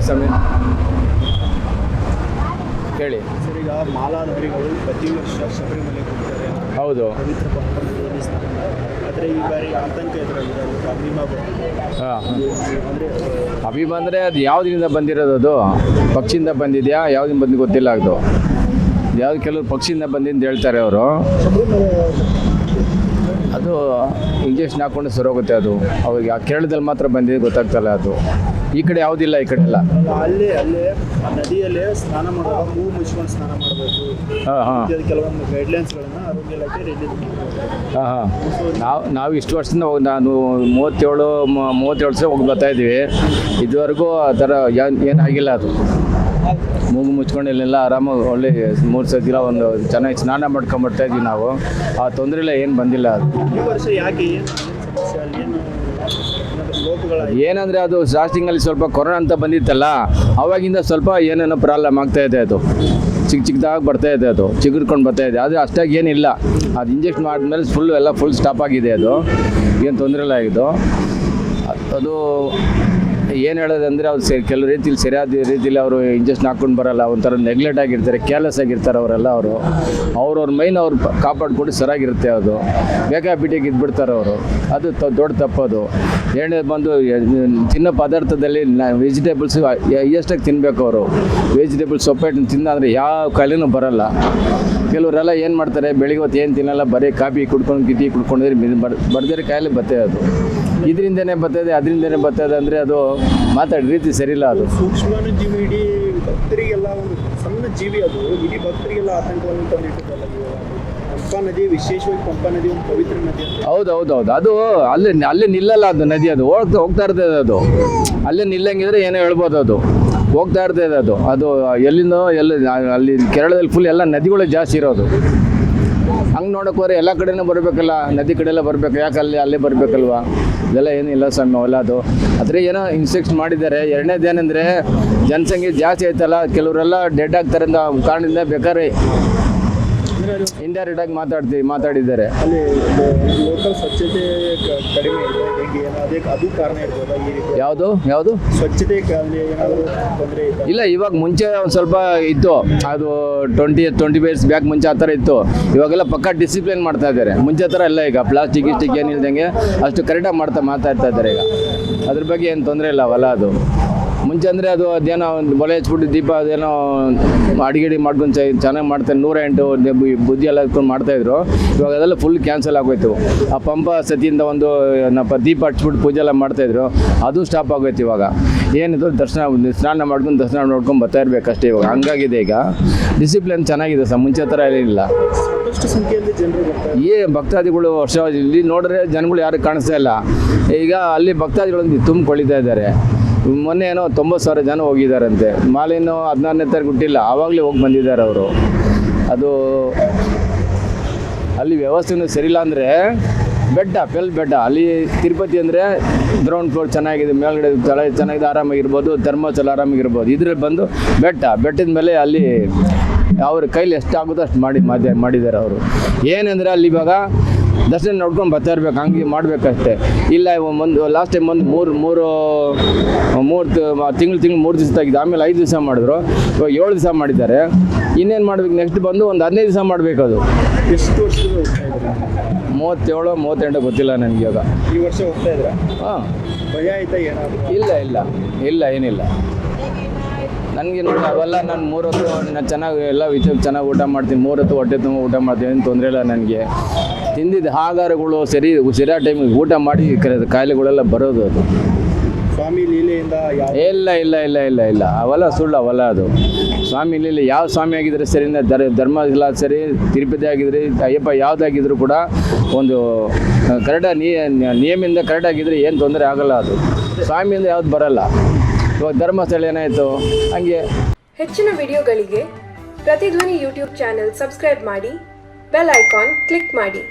ಸ್ವಾಮಿ ಹೇಳಿ. ಸರ್, ಈಗ ಮಾಲಾಧಾರಿಗಳು ಪ್ರತಿ ವರ್ಷ ಶಬರಿಮಲೆಗೆ ಹೋಗ್ತಾರೆ. ಹೌದು. ಪವಿತ್ರ ಪಂಪನಲ್ಲಿ ಸ್ನಾನ ಮಾಡ್ತಾರೆ. ಆದರೆ ಈ ಬಾರಿ ಆತಂಕ ಎದುರಾಗಿದೆ. ಅಭಿಮ ಬಂದಿದೆ. ಅಂದರೆ ಅಭಿಮ ಅಂದರೆ ಅದು ಯಾವುದರಿಂದ ಬಂದಿರೋದು? ಅದು ಪಕ್ಷಿಯಿಂದ ಬಂದಿದೆಯಾ ಯಾವುದಿಂದ ಬಂದು ಗೊತ್ತಿಲ್ಲ. ಅದು ಯಾವ್ದು ಕೆಲವರು ಪಕ್ಷಿಯಿಂದ ಬಂದಿಂದ ಹೇಳ್ತಾರೆ ಅವರು. ಅದು ಇಂಜೆಕ್ಷನ್ ಹಾಕ್ಕೊಂಡು ಸರೋಗುತ್ತೆ. ಅದು ಅವ್ರಿಗೆ ಆ ಕೇರಳದಲ್ಲಿ ಮಾತ್ರ ಬಂದಿದೆ, ಗೊತ್ತಾಗ್ತಲ್ಲ. ಅದು ಈ ಕಡೆ ಯಾವುದಿಲ್ಲ, ಈ ಕಡೆ ಎಲ್ಲ. ಅಲ್ಲೇ ನದಿಯಲ್ಲೇ ಸ್ನಾನ ಮಾಡುವಾಗ ಮೂಗು ಮುಚ್ಕೊಂಡು ಸ್ನಾನ ಮಾಡಬೇಕು. ಕೆಲವೊಂದು ಗೈಡ್ಲೈನ್ಸ್ಗಳನ್ನು ಆರೋಗ್ಯ ಇಲಾಖೆ ರಿಲೀಸ್ ಮಾಡಿದೆ. ನಾವು ಇಷ್ಟು ವರ್ಷದಿಂದ ನಾನು 37 ವರ್ಷ ಹೋಗಿ ಬರ್ತಾ ಇದ್ದೀವಿ. ಇದುವರೆಗೂ ಆ ಥರ ಏನಾಗಿಲ್ಲ. ಅದು ಮೂಗು ಮುಚ್ಕೊಂಡು ಇಲ್ಲೆಲ್ಲ ಆರಾಮಾಗಿ ಒಳ್ಳೆ 3 ಸತಿ ಒಂದು ಚೆನ್ನಾಗಿ ಸ್ನಾನ ಮಾಡ್ಕೊಂಬರ್ತಾ ಇದ್ವಿ ನಾವು. ಆ ತೊಂದರೆ ಇಲ್ಲ, ಏನು ಬಂದಿಲ್ಲ. ಅದು ಈ ವರ್ಷ ಯಾಕೆ ಏನಂದರೆ ಅದು ಸ್ಟಾರ್ಟಿಂಗಲ್ಲಿ ಸ್ವಲ್ಪ ಕೊರೋನಾ ಅಂತ ಬಂದಿತ್ತಲ್ಲ, ಅವಾಗಿಂದ ಸ್ವಲ್ಪ ಏನೇನೋ ಪ್ರಾಬ್ಲಮ್ ಆಗ್ತಾಯಿದೆ. ಅದು ಚಿಕ್ಕದಾಗಿ ಬರ್ತಾಯಿದೆ, ಅದು ಚಿಗುರ್ಕೊಂಡು ಬರ್ತಾಯಿದೆ. ಆದರೆ ಅಷ್ಟಾಗಿ ಏನಿಲ್ಲ. ಅದು ಇಂಜೆಕ್ಷನ್ ಮಾಡಿದ್ಮೇಲೆ ಫುಲ್ ಸ್ಟಾಪ್ ಆಗಿದೆ. ಅದು ಏನು ತೊಂದರೆ ಇಲ್ಲ ಆಗಿದ್ದು. ಅದು ಏನು ಹೇಳೋದಂದರೆ ಅವ್ರು ಕೆಲವು ರೀತಿಲಿ ಸರಿಯಾದ ರೀತಿಯಲ್ಲಿ ಅವರು ಇಂಜೆಕ್ಷನ್ ಹಾಕ್ಕೊಂಡು ಬರೋಲ್ಲ. ಒಂಥರ ನೆಗ್ಲೆಕ್ಟ್ ಆಗಿರ್ತಾರೆ, ಕೇರ್ಲೆಸ್ ಆಗಿರ್ತಾರೆ ಅವರೆಲ್ಲ. ಅವ್ರವ್ರ ಮೈನ್ ಅವ್ರು ಕಾಪಾಡ್ಕೊಂಡು ಸರಿಯಾಗಿರುತ್ತೆ. ಅದು ಬೇಕಾಬಿಟ್ಟಿಗೆ ಇದ್ಬಿಡ್ತಾರೆ ಅವರು. ಅದು ದೊಡ್ಡ ತಪ್ಪದು. ಎರಡನೇದು ಬಂದು ತಿನ್ನೋ ಪದಾರ್ಥದಲ್ಲಿ ವೆಜಿಟೇಬಲ್ಸು ಎಷ್ಟಾಗಿ ತಿನ್ನಬೇಕು ಅವರು. ವೆಜಿಟೇಬಲ್ಸ್ ಸೊಪ್ಪು ತಿಂದರೆ ಯಾವ ಕಾಯಿಲೆನೂ ಬರೋಲ್ಲ. ಕೆಲವರೆಲ್ಲ ಏನು ಮಾಡ್ತಾರೆ, ಬೆಳಿಗ್ಗೆ ಹೊತ್ತು ಏನು ತಿನ್ನಲ್ಲ, ಬರೀ ಕಾಫಿ ಕುಡ್ಕೊಂಡು ಟೀ ಕುಡ್ಕೊಂಡಿದ್ರೆ ಬರ್ದಿರೋ ಕಾಯಿಲೆ ಬರ್ತದೆ. ಅದು ಇದರಿಂದನೇ ಬರ್ತದೆ, ಅದರಿಂದನೇ ಬರ್ತದೆ ಅಂದರೆ ಅದು ಮಾತಾಡೋ ರೀತಿ ಸರಿಯಿಲ್ಲ. ಅದು ಸೂಕ್ಷ್ಮಾಣುಜೀವಿ ಇಡೀ ಭಕ್ತರಿಗೆಲ್ಲ ಒಂದು ಸಣ್ಣ ಜೀವಿ. ಅದು ಇಡೀ ಭಕ್ತರಿಗೆಲ್ಲ ಆತಂಕವನ್ನು ತಂದಿಟ್ಟಿದ್ದಲ್ಲ. ಪಂಪಾ ನದಿ, ವಿಶೇಷವಾಗಿ ಪಂಪಾ ನದಿ ಒಂದು ಪವಿತ್ರ ನದಿ. ಹೌದು. ಅದು ಅಲ್ಲೇ ನಿಲ್ಲಲ್ಲ. ಅದು ನದಿ ಅದು ಹೋಗ್ತಾ ಇರ್ತದೆ. ಅದು ಅಲ್ಲೇ ನಿಲ್ಲಂಗಿದ್ರೆ ಏನೋ ಹೇಳ್ಬೋದು. ಅದು ಹೋಗ್ತಾ ಇರ್ತದೆ. ಅದು ಎಲ್ಲಿಂದೋ ಅಲ್ಲಿ ಕೇರಳದಲ್ಲಿ ಫುಲ್ ಎಲ್ಲ ನದಿಗಳೇ ಜಾಸ್ತಿ ಇರೋದು. ಹಂಗೆ ನೋಡೋಕೆ ಹೋದ್ರೆ ಎಲ್ಲ ಕಡೆನೂ ಬರಬೇಕಲ್ಲ, ನದಿ ಕಡೆಯೆಲ್ಲ ಬರಬೇಕು. ಯಾಕೆ ಅಲ್ಲೇ ಬರಬೇಕಲ್ವಾ? ಇದೆಲ್ಲ ಏನಿಲ್ಲ ಸ್ವಾಮಿ. ಅವೆಲ್ಲ ಅದು ಆದರೆ ಏನೋ ಇನ್ಸ್ಟ್ರಕ್ಷನ್ ಮಾಡಿದ್ದಾರೆ. ಎರಡನೇದು ಏನಂದರೆ ಜನಸಂಖ್ಯೆ ಜಾಸ್ತಿ ಆಯ್ತಲ್ಲ, ಕೆಲವರೆಲ್ಲ ಡೆಡ್ ಆಗ್ತಾರೆ ಅಂತ ಕಾರಣದಿಂದ ಬೇಕಾದ್ರೆ ಇಂಡೈರೆಕ್ಟ್ ಆಗಿ ಮಾತಾಡಿದ್ದಾರೆ. ಅಲ್ಲಿ ಲೋಕಲ್ ಸ್ವಚ್ಛತೆ ಕಡಿಮೆ ಇದೆ, ಅದು ಕಾರಣ ಇರ್ಬೋದಾ? ಈ ರೀತಿ ಯಾವುದು ಸ್ವಚ್ಛತೆ ಏನಾದರೂ ತೊಂದರೆ ಇದೆ? ಇಲ್ಲ, ಇವಾಗ ಮುಂಚೆ ಒಂದು ಸ್ವಲ್ಪ ಇತ್ತು. ಅದು 20 ಇಯರ್ಸ್ ಬ್ಯಾಕ್ ಮುಂಚೆ ಆ ಥರ ಇತ್ತು. ಇವಾಗೆಲ್ಲ ಪಕ್ಕ ಡಿಸಿಪ್ಲಿನ್ ಮಾಡ್ತಾ ಇದ್ದಾರೆ. ಮುಂಚೆ ಥರ ಎಲ್ಲ ಈಗ ಪ್ಲಾಸ್ಟಿಕ್ ಏನಿಲ್ದಂಗೆ ಅಷ್ಟು ಕರೆಕ್ಟಾಗಿ ಮಾತಾಡ್ತಾ ಇದ್ದಾರೆ ಈಗ. ಅದ್ರ ಬಗ್ಗೆ ಏನು ತೊಂದರೆ ಇಲ್ಲ ಅವೆಲ್ಲ. ಅದು ಮುಂಚೆ ಅಂದರೆ ಅದೇನೋ ಒಂದು ಒಲೆ ಹಚ್ಬಿಟ್ಟು ದೀಪ ಅದೇನೋ ಅಡಿಗೆ ಮಾಡ್ಕೊಂಡು ಚೆನ್ನಾಗಿ ಮಾಡ್ತಾರೆ. 108 ಬುದ್ಧಿ ಎಲ್ಲ ಇಟ್ಕೊಂಡು ಮಾಡ್ತಾಯಿದ್ರು. ಇವಾಗ ಅದೆಲ್ಲ ಫುಲ್ ಕ್ಯಾನ್ಸಲ್ ಆಗೋಯ್ತು. ಆ ಪಂಪ ಸತಿಯಿಂದ ಒಂದು ದೀಪ ಹಚ್ಬಿಟ್ಟು ಪೂಜೆ ಎಲ್ಲ ಮಾಡ್ತಾಯಿದ್ರು, ಅದು ಸ್ಟಾಪ್ ಆಗೋಯ್ತು. ಇವಾಗ ಏನಿದ್ರು ಸ್ನಾನ ಮಾಡ್ಕೊಂಡು ದರ್ಶನ ನೋಡ್ಕೊಂಡು ಬರ್ತಾ ಇರಬೇಕಷ್ಟೇ. ಇವಾಗ ಹಂಗಾಗಿದೆ. ಈಗ ಡಿಸಿಪ್ಲಿನ್ ಚೆನ್ನಾಗಿದೆ ಸರ್, ಮುಂಚೆ ಥರ ಏನಿಲ್ಲ. ಸಂಖ್ಯೆಯಲ್ಲಿ ಜನರು ಭಕ್ತಾದಿಗಳು ವರ್ಷ ಇಲ್ಲಿ ನೋಡಿದ್ರೆ ಜನಗಳು ಯಾರು ಕಾಣಿಸ್ತಾ ಇಲ್ಲ. ಈಗ ಅಲ್ಲಿ ಭಕ್ತಾದಿಗಳು ತುಂಬಿಕೊಳ್ಳಿತಾ ಇದ್ದಾರೆ. ಮೊನ್ನೆ ಏನೋ 90,000 ಜನ ಹೋಗಿದ್ದಾರಂತೆ. ಮಾಲಿನೂ 16ನೇ ತಾರೀಕು ಹುಟ್ಟಿಲ್ಲ, ಆವಾಗಲೇ ಹೋಗಿ ಬಂದಿದ್ದಾರೆ ಅವರು. ಅದು ಅಲ್ಲಿ ವ್ಯವಸ್ಥೆನೂ ಸರಿಯಿಲ್ಲ. ಅಂದರೆ ಬೆಟ್ಟ ಅಲ್ಲಿ ತಿರುಪತಿ ಅಂದರೆ ಗ್ರೌಂಡ್ ಫ್ಲೋರ್ ಚೆನ್ನಾಗಿದೆ, ಮೇಲ್ಗಡೆ ತಳ ಚೆನ್ನಾಗಿದೆ, ಆರಾಮಾಗಿರ್ಬೋದು. ಧರ್ಮಸ್ಥಳ ಆರಾಮಾಗಿರ್ಬೋದು. ಇದ್ರಲ್ಲಿ ಬಂದು ಬೆಟ್ಟದ ಮೇಲೆ ಅಲ್ಲಿ ಅವ್ರ ಕೈಲಿ ಎಷ್ಟಾಗುತ್ತೋ ಅಷ್ಟು ಮಾಡಿದ್ದಾರೆ ಅವರು. ಏನಂದರೆ ಅಲ್ಲಿ ಇವಾಗ ದರ್ಶನ ನೋಡ್ಕೊಂಡು ಬರ್ತಾ ಇರ್ಬೇಕು, ಹಂಗೆ ಮಾಡಬೇಕಷ್ಟೇ. ಇಲ್ಲ ಲಾಸ್ಟ್ ಟೈಮ್ ಒಂದು ಮೂರು ತಿಂಗಳು 3 ದಿವಸ ತೆಗೆದು ಆಮೇಲೆ 5 ದಿವಸ ಮಾಡಿದ್ರು. ಇವಾಗ 7 ದಿವಸ ಮಾಡಿದ್ದಾರೆ. ಇನ್ನೇನು ಮಾಡಬೇಕು? ನೆಕ್ಸ್ಟ್ ಬಂದು ಒಂದು 15 ದಿವಸ ಮಾಡಬೇಕು. ಅದು ಎಷ್ಟು ವರ್ಷದಿಂದ ಹೋಗ್ತಾ ಇದ್ದಾರೆ? 37, 38 ಗೊತ್ತಿಲ್ಲ ನನಗೆ. ಇವಾಗ ಈ ವರ್ಷ ಹೋಗ್ತಾ ಇದ್ದೀರಾ? ಹಾಂ. ಭಯ ಆಯ್ತಾ ಏನಾದರೂ? ಇಲ್ಲ ಏನಿಲ್ಲ. ನನಗೆ ನೋಡಿ ಅವೆಲ್ಲ ನಾನು 3 ಹೊತ್ತು ನಾನು ಚೆನ್ನಾಗಿ ಎಲ್ಲ ಚೆನ್ನಾಗಿ ಊಟ ಮಾಡ್ತೀನಿ. 3 ಹೊತ್ತು ಹೊಟ್ಟೆ ತುಂಬ ಊಟ ಮಾಡ್ತೀನಿ, ಏನು ತೊಂದರೆ ಇಲ್ಲ ನನಗೆ. ತಿಂದಿದ್ದು ಆಹಾರಗಳು ಸರಿಯಾದ ಟೈಮಿಗೆ ಊಟ ಮಾಡಿ ಕಾಯಿಲೆಗಳೆಲ್ಲ ಬರೋದು. ಅದು ಸ್ವಾಮಿ ಲೀಲೆಯಿಂದ ಇಲ್ಲ ಅವೆಲ್ಲ ಸುಳ್ಳು. ಅವೆಲ್ಲ ಅದು ಸ್ವಾಮಿ ಲೀಲೆ. ಯಾವ ಸ್ವಾಮಿ ಆಗಿದ್ರೆ ಸರಿ, ಧರ್ಮಸ್ಥಳ ಸರಿ, ತಿರುಪತಿ ಆಗಿದ್ರೆ, ಅಯ್ಯಪ್ಪ ಯಾವುದಾಗಿದ್ರು ಕೂಡ ಒಂದು ಕರೆಕ್ಟಾಗಿ ನಿಯಮದಿಂದ ಕರೆಕ್ಟಾಗಿದ್ದರೆ ಏನು ತೊಂದರೆ ಆಗೋಲ್ಲ. ಅದು ಸ್ವಾಮಿಯಿಂದ ಯಾವ್ದು ಬರೋಲ್ಲ. ಇವಾಗ ಧರ್ಮಸ್ಥಳ ಏನಾಯಿತು ಹಂಗೆ. ಹೆಚ್ಚಿನ ವಿಡಿಯೋಗಳಿಗೆ ಪ್ರತಿಧ್ವನಿ ಯೂಟ್ಯೂಬ್ ಚಾನೆಲ್ ಸಬ್ಸ್ಕ್ರೈಬ್ ಮಾಡಿ, ಬೆಲ್ ಐಕಾನ್ ಕ್ಲಿಕ್ ಮಾಡಿ.